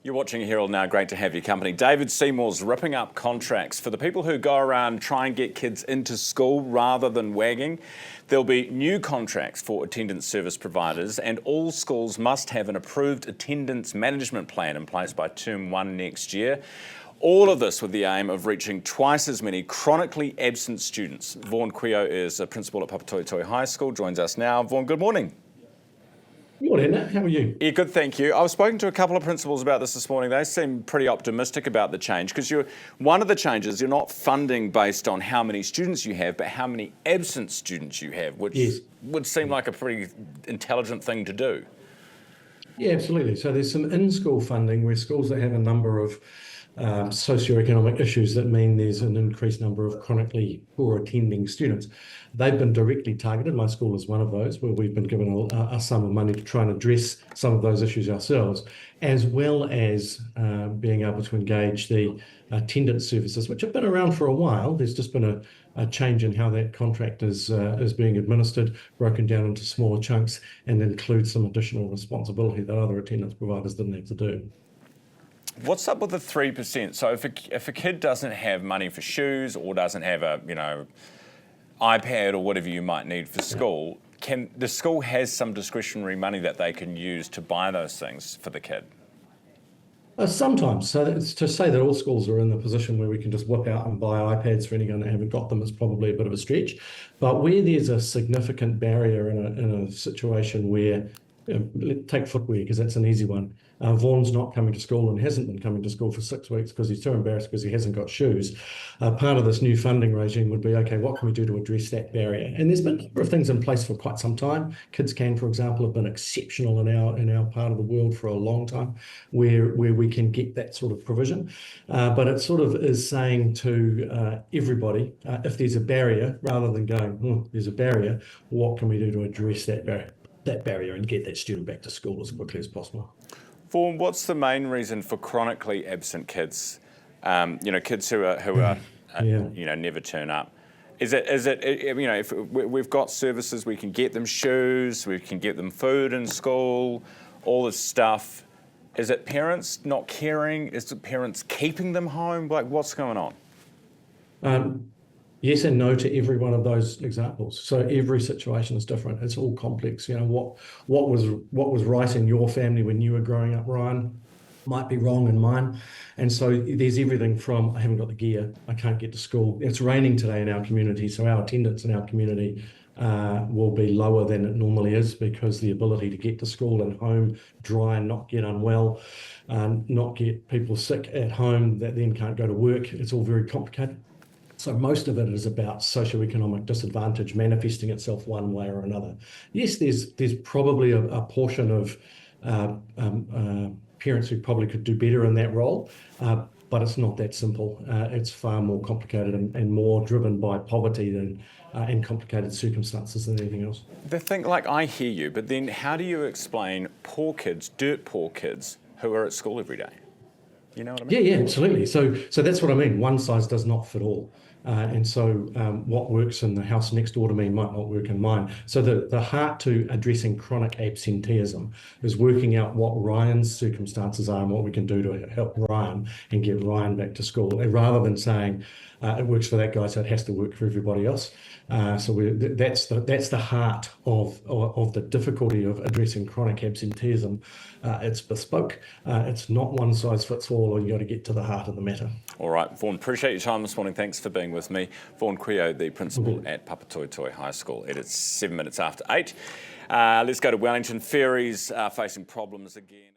You're watching Herald now. Great to have your company. David Seymour's ripping up contracts for the people who go around try and get kids into school rather than wagging. There'll be new contracts for attendance service providers, and all schools must have an approved attendance management plan in place by term 1 next year. All of this with the aim of reaching twice as many chronically absent students. Vaughan Quio is a principal at Papatoetoe High School, joins us now. Vaughan, good morning. Good morning, Nat. How are you? Yeah, good, thank you. I've spoken to a couple of principals about this morning. They seem pretty optimistic about the change because one of the changes, you're not funding based on how many students you have, but how many absent students you have, which would seem like a pretty intelligent thing to do. Yeah, absolutely. So there's some in-school funding where schools that have a number of socioeconomic issues that mean there's an increased number of chronically poor attending students. They've been directly targeted. My school is one of those where we've been given a sum of money to try and address some of those issues ourselves, as well as being able to engage the attendance services, which have been around for a while. There's just been a change in how that contract is being administered, broken down into smaller chunks, and includes some additional responsibility that other attendance providers didn't have to do. What's up with the 3%? So if a kid doesn't have money for shoes or doesn't have a iPad or whatever you might need for school, the school has some discretionary money that they can use to buy those things for the kid? Sometimes. So to say that all schools are in the position where we can just whip out and buy iPads for anyone that haven't got them is probably a bit of a stretch. But where there's a significant barrier in a situation where, take footwear, because that's an easy one. Vaughan's not coming to school and hasn't been coming to school for 6 weeks because he's too embarrassed because he hasn't got shoes. Part of this new funding regime would be, okay, what can we do to address that barrier? And there's been a number of things in place for quite some time. Kids Can, for example, have been exceptional in our part of the world for a long time, where we can get that sort of provision. But it sort of is saying to everybody, if there's a barrier, rather than going, there's a barrier, what can we do to address that barrier and get that student back to school as quickly as possible? Vaughan, what's the main reason for chronically absent kids? Kids who are never turn up. Is it if we've got services, we can get them shoes, we can get them food in school, all this stuff. Is it parents not caring? Is it parents keeping them home? Like, what's going on? Yes and no to every one of those examples. So every situation is different. It's all complex. What was right in your family when you were growing up, Ryan, might be wrong in mine. And so there's everything from, I haven't got the gear, I can't get to school. It's raining today in our community, so our attendance in our community will be lower than it normally is because the ability to get to school and home dry and not get unwell, not get people sick at home that then can't go to work. It's all very complicated. So most of it is about socioeconomic disadvantage manifesting itself one way or another. Yes, there's probably a portion of parents who probably could do better in that role, but it's not that simple. It's far more complicated and more driven by poverty and complicated circumstances than anything else. The thing, I hear you, but then how do you explain poor kids, dirt poor kids, who are at school every day? You know what I mean? Yeah, absolutely. So that's what I mean. One size does not fit all. And so what works in the house next door to me might not work in mine. So the heart to addressing chronic absenteeism is working out what Ryan's circumstances are and what we can do to help Ryan and get Ryan back to school, rather than saying it works for that guy, so it has to work for everybody else. So that's the heart of the difficulty of addressing chronic absenteeism. It's bespoke. It's not one size fits all, and you got to get to the heart of the matter. All right, Vaughan, appreciate your time this morning. Thanks for being with me. Vaughan Quio, the principal at Papatoetoe High School. It is 7 minutes after 8. Let's go to Wellington. Ferries are facing problems again.